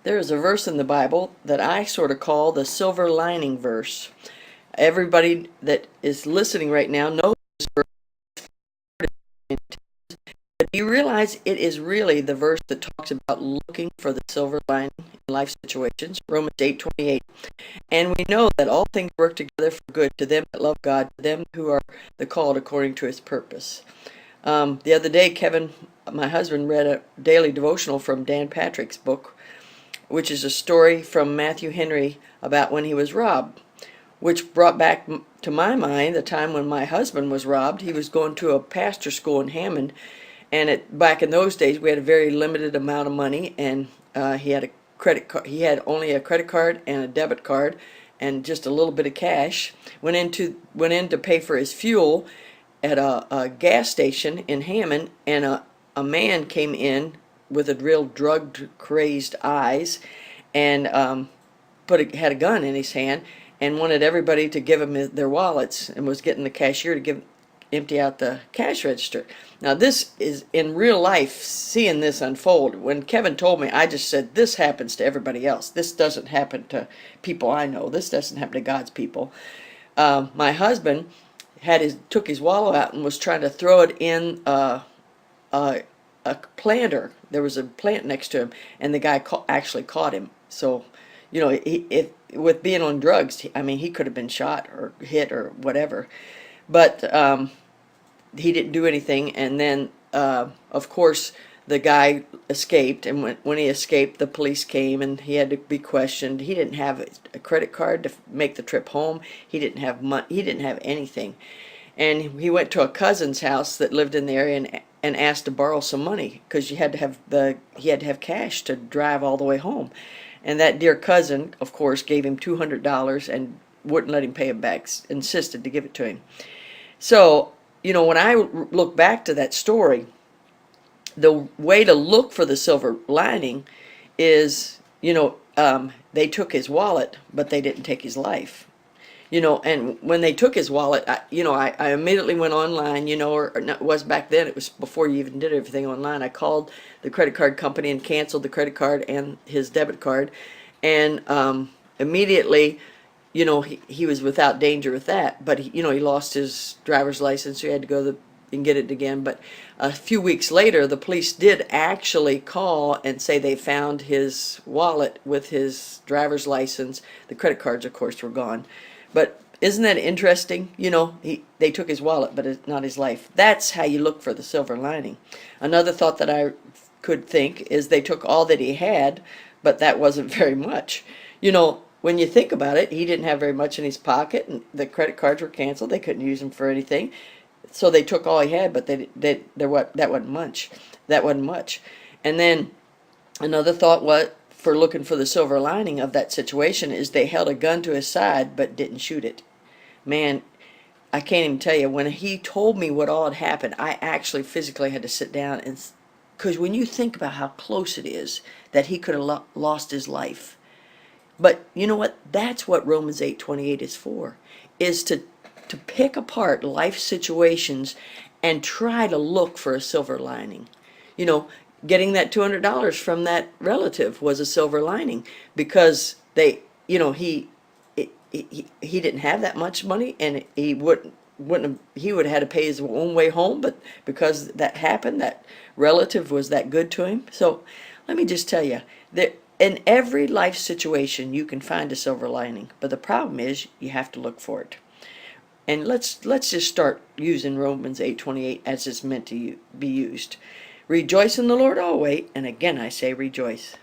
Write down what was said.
There is a verse in the Bible that I sort of call the silver lining verse. Everybody that is listening right now knows this verse. But do you realize it is really the verse that talks about looking for the silver lining in life situations? Romans 8:28. And we know that all things work together for good to them that love God, to them who are the called according to his purpose. The other day, Kevin, my husband, read a daily devotional from Dan Patrick's book, which is a story from Matthew Henry about when he was robbed, which brought back to my mind the time when my husband was robbed. He was going to a pastor school in Hammond, and back in those days we had a very limited amount of money, and he had a credit card. He had only a credit card and a debit card, and just a little bit of cash. Went in to pay for his fuel at a gas station in Hammond, and a man came in with a real drugged, crazed eyes, and had a gun in his hand, and wanted everybody to give him their wallets, and was getting the cashier to empty out the cash register. Now this is in real life, seeing this unfold. When Kevin told me, I just said, this happens to everybody else. This doesn't happen to people I know. This doesn't happen to God's people. My husband took his wallet out and was trying to throw it in a planter. There was a plant next to him, and the guy actually caught him. So, with being on drugs, I mean, he could have been shot or hit or whatever. But he didn't do anything, and then, of course, the guy escaped, and when he escaped, the police came, and he had to be questioned. He didn't have a credit card to make the trip home. He didn't have money. He didn't have anything. And he went to a cousin's house that lived in the area and asked to borrow some money, because he had to have cash to drive all the way home. And that dear cousin, of course, gave him $200 and wouldn't let him pay it back, insisted to give it to him. So, when I look back to that story, the way to look for the silver lining is, they took his wallet, but they didn't take his life. And when they took his wallet, I immediately went online, or it was back then, it was before you even did everything online. I called the credit card company and canceled the credit card and his debit card. And immediately, he was without danger with that. But, he lost his driver's license, so he had to go and get it again. But a few weeks later, the police did actually call and say they found his wallet with his driver's license. The credit cards, of course, were gone. But isn't that interesting? They took his wallet, but it's not his life. That's how you look for the silver lining. Another thought that I could think is they took all that he had, but that wasn't very much. When you think about it, he didn't have very much in his pocket, and the credit cards were canceled. They couldn't use them for anything. So they took all he had, but that wasn't much. That wasn't much. And then another thought for looking for the silver lining of that situation is they held a gun to his side but didn't shoot it. Man, I can't even tell you, when he told me what all had happened, I actually physically had to sit down, because when you think about how close it is that he could have lost his life. But you know what? That's what Romans 8:28 is for, is to pick apart life situations and try to look for a silver lining. Getting that $200 from that relative was a silver lining, because he didn't have that much money, and he would have had to pay his own way home, but because that happened, that relative was that good to him. So let me just tell you that in every life situation you can find a silver lining, but the problem is you have to look for it. And let's just start using Romans 8:28 as it's meant to be used. Rejoice in the Lord always, and again I say rejoice.